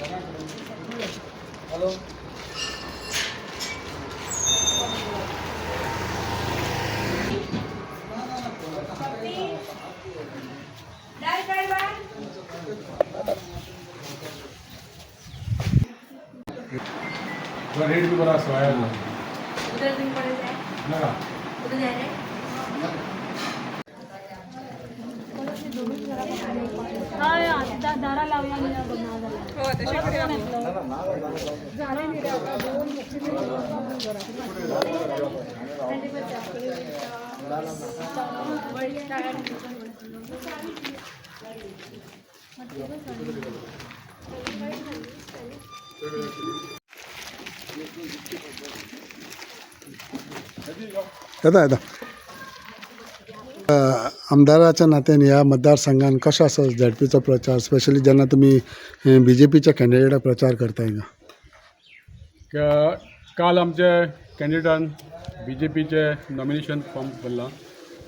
Hello rate भी बड़ा सोया उधर दिन पड़े जाए लगा उधर जा रहे दारा लावूया हो येता येता आमदाराच्या नात्याने ह्या मतदारसंघात कशा आसा झडपीचो प्रचार स्पेशली जेन्ना तुमी BJPच्या कॅन्डिडेटाक प्रचार करताय काल आमचे कॅन्डिडेटान BJPचे नॉमिनेशन फॉर्म भरला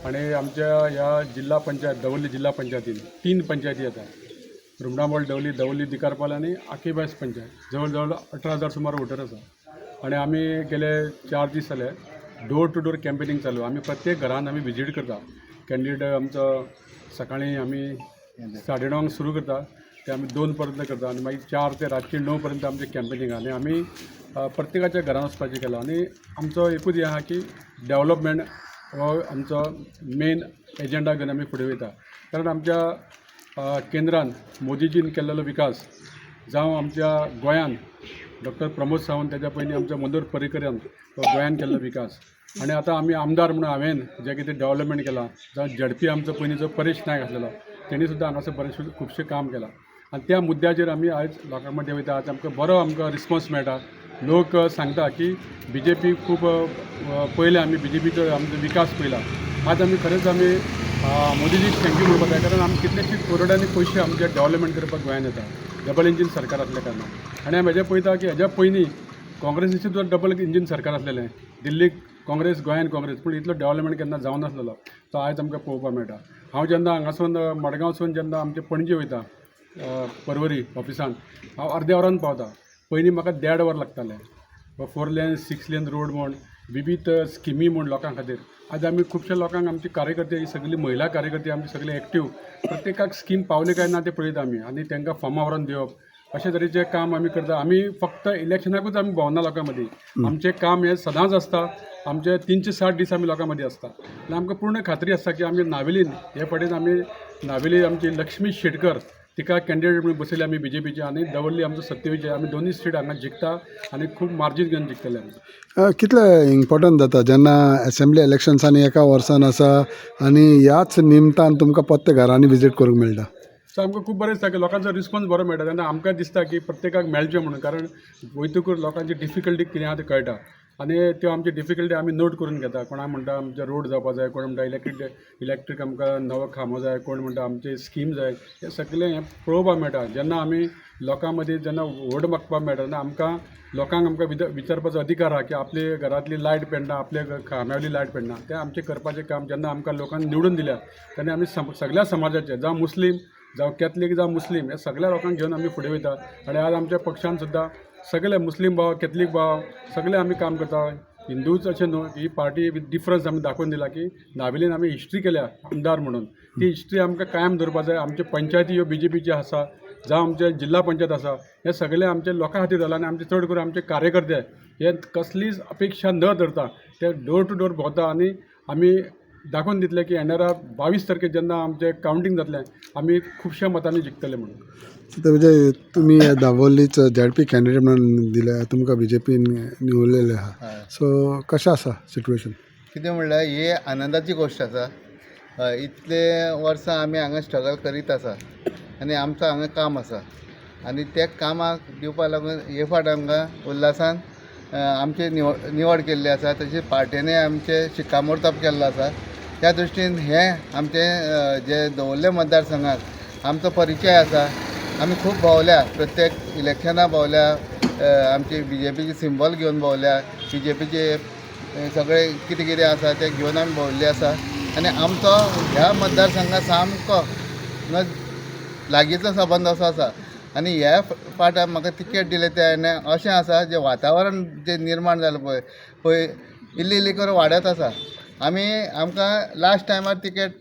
आणि आमच्या ह्या जिल्हा पंचायत दवर्ली जिल्हा पंचायतीन 3 पंचायती येतात रुमडामोळ दवली दवली दिकारपाल आणि आकेबास पंचायत जवळ 18,000 सुमार वोटर आसा आणि आम्ही गेले 4 दीस जाले डोर टू डोर कॅम्पेनिंग चालू आम्ही प्रत्येक घरान आम्ही विजीट करता कॅन्डिडेट आमचो सकाळी आम्ही 9:30 सुरू करता ते आम्ही 2 पर्यंत करता आणि मागीर 4 ते रातची 9 पर्यंत आमचे कॅम्पेनिंग आणि आम्ही प्रत्येकाच्या घरान वचपाचें केलां आणि आमचो एकूच हें आहा की डेवलपमेंट हो आमचो मेन एजेंडा घेवन आमी फुडें वयता कारण आमच्या केंद्रान मोदीजीन केल्लो विकास जावं आमच्या गोंयान डॉक्टर प्रमोद सावंत तेच्या पयलीं आमच्या मनोहर पर्रीकरान गोंयान केल्लो विकास आणि आता आमी आमदार म्हणून हांवें जें कितें डेवलपमेंट केलां जावं झडपी आमचो पयलींचो परेश नायक आसलेलो तेणी सुद्दां हांगासर बरेंचशें खुबशें काम केलां आणि त्या मुद्द्याचेर आमी आयज लोकां मदें वयता आज आमकां बरो आमकां रिस्पॉन्स मेळटा लोक सांगता की BJP खूब पयले आमी BJPचो आमचो विकास पयला आज आमी खरेंच आमी मोदीजीक थँक्यू म्हणपाक जाय कारण आमी कितलेशेच करोडांनी पयशे आमचे डेवलपमेंट करपाक गोंयांत येता डबल इंजीन सरकार आसल्या कारणान आणि हांव हेजे पळयता की हेज्या पयलीं काँग्रेसीचें सुद्दां डबल इंजीन सरकार आसलेलें दिल्लीक काँग्रेस गोंयान काँग्रेस पूण इतलो डेवलपमेंट केन्ना जावं नासलेलो तो आयज आमकां पळोवपाक मेळटा हांव जेन्ना हांगासून मडगांवसून जेन्ना आमचे पणजे वयता पर्वरी ऑफिसान हांव अर्द्या वरान पावता पयलीं म्हाका 1.5 वर लागताले 4 लेन 6 लेन रोड म्हण विविध स्किमी म्हण लोकां खातीर आज आमी खुबशे लोकांक आमची कार्यकर्ते ही सगळी महिला कार्यकर्ते आमचे सगळे एक्टीव प्रत्येकाक स्कीम पावले काय ना ते पळयता आमी आनी तांकां फॉर्मां व्हरून दिवप अशे तरेचें काम आमी करता आमी फक्त इलेक्शनाकूच आमी भोंवना लोकां मदीं आमचें काम हें सदांच आसता आमचे 360 दीस आमी लोकां मदीं आसता आनी आमकां पूर्ण खात्री आसता की आमी नावेलीन हे फावटीन आमी नावेली आमची लक्ष्मी शेटकर तिका कॅन्डिडेट म्हणून बसयले आमी BJPचे आनी दवरली आमचो सत्यविजय आमी दोनूय सीट हांगा जिखता आनी खूब मार्जीन घेवन जिखतले आमी कितले इम्पॉर्टंट जाता जेन्ना असेंब्ली इलेक्शन्सांनी एका वर्सान आसा आनी ह्याच निमतान तुमकां प्रत्येक घरांनी विजीट करूंक मेळटा सो आमकां खूब बरें दिसता की लोकांचो रिस्पॉन्स बरो मेळटा तेन्ना आमकां दिसता की प्रत्येकाक मेळचें म्हणून कारण वयतकूच लोकांची डिफिकल्टी कितें आहा तें कळटा आनी त्यो आमची डिफिकल्टी आमी नोट करून घेता कोणा म्हणटा आमचे रोड जावपा जाय कोण म्हणटा इलेक्ट्रीक आमकां नवो खांबो जाय कोण म्हणटा आमचे स्कीम जाय हें सगळें हें पळोवपाक मेळटा जेन्ना आमी लोकां मदीं जेन्ना वोट मागपाक मेळटा तेन्ना आमकां लोकांक आमकां विचारपाचो अधिकार आहा की आपली घरांतली लायट पेटना आपल्या खांब्यावयली लायट पेटना तें आमचें करपाचें काम जेन्ना आमकां लोकांनी निवडून दिल्या तेन्ना आमी सगळ्या समाजाचे जावं मुस्लीम जावं कॅथलीक जावं मुस्लीम हे सगळ्या लोकांक घेवन आमी फुडें वयता आनी आज आमच्या पक्षान सुद्दां सगळे मुस्लीम भाव कॅथलीक भाव सगळे आमी काम करता हिंदूच अशें न्हू ही पार्टी विथ डिफरन्स आमी दाखोवन दिला की नावेलीन आमी हिस्ट्री केल्या आमदार म्हणून ती हिस्ट्री आमकां कायम दवरपा जाय आमचे पंचायती ह्यो BJPचे आसा जावं आमचे जिल्हा पंचायत आसा हे सगळे आमचे लोकां खातीर जाला आनी आमचे चड करून आमचे कार्यकर्ते हे कसलीच अपेक्षा न धरता ते डोर टू डोर भोंवता आनी आमी दाखोवन दितले की येणाऱ्या 22 तारखेक जेन्ना आमचें कावंटींग जातलें आमी खुबश्या मतांनी जिखतले म्हणून म्हणजे तुमी दाबोलीच झडपी कॅन्डिडेट म्हणून दिल्या तुमकां BJP निवडलेले आहा सो कशें आसा सिट्युएशन कितें म्हणल्यार ही आनंदाची गोश्ट आसा इतले वर्सां आमी हांगा स्ट्रगल करीत आसा आनी आमचो हांगा काम आसा आनी त्या कामाक दिवपा लागून हे फावट आमकां उल्हासान आमची निवड केल्ली आसा तशेंच पार्टीने आमचे शिक्कामोर्तब केल्लो आसा त्या दृश्टीन हे आमचे जे दवरले मतदारसंघात आमचो परिचय आसा आमी खूब भोंवल्या प्रत्येक इलेक्शनां भोंवल्या आमची BJPची सिंबल घेवन भोंवल्या BJPचे सगळे कितें कितें आसा तें घेवन आमी भोंवल्ले आसा आनी आमचो ह्या मतदारसंघात सामको लागींचो संबंद असो आसा आनी ह्या पाटार म्हाका तिकेट दिले ते अशें आसा जें वातावरण जें निर्माण जालें पळय इल्ली इल्ली करून वाडत आसा. आमकां लास्ट टायमार तिकेट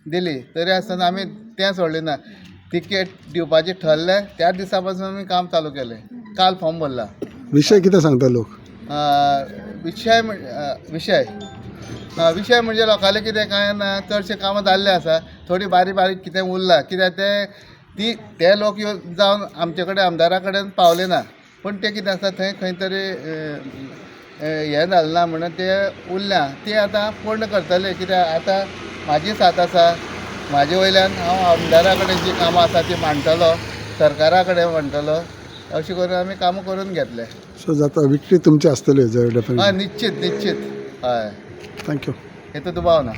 दिली तरी आसतना आमी तें सोडलें ना. तिकेट दिवपाचें ठरलें त्याच दिसा पासून आमी काम चालू केलें. काल फॉर्म भरला. विशय कितें सांगता लोक? विशय म्हणजे लोकांले कितें काय ना, चडशे कामां जाल्ले आसा, थोडी बारीक बारीक कितें उरला, कित्याक ते लोक जावन आमचे कडेन आमदारा कडेन पावले ना. पूण ते कितें आसा थंय खंय तरी हें जालें ना म्हणून ते उरल्या. ते आतां पूर्ण करतले, कित्याक आतां म्हाजी साथ आसा. म्हाजे वयल्यान हांव आमदारा कडेन जीं कामां आसा ती मांडटलो, सरकारा कडेन मांडटलो. अशें करून आमी कामां करून घेतले. सो जाता विक्ट्री तुमची आसतली जर डेफिनेटली. निश्चित हय, थँक्यू. हेतून दुबाव ना.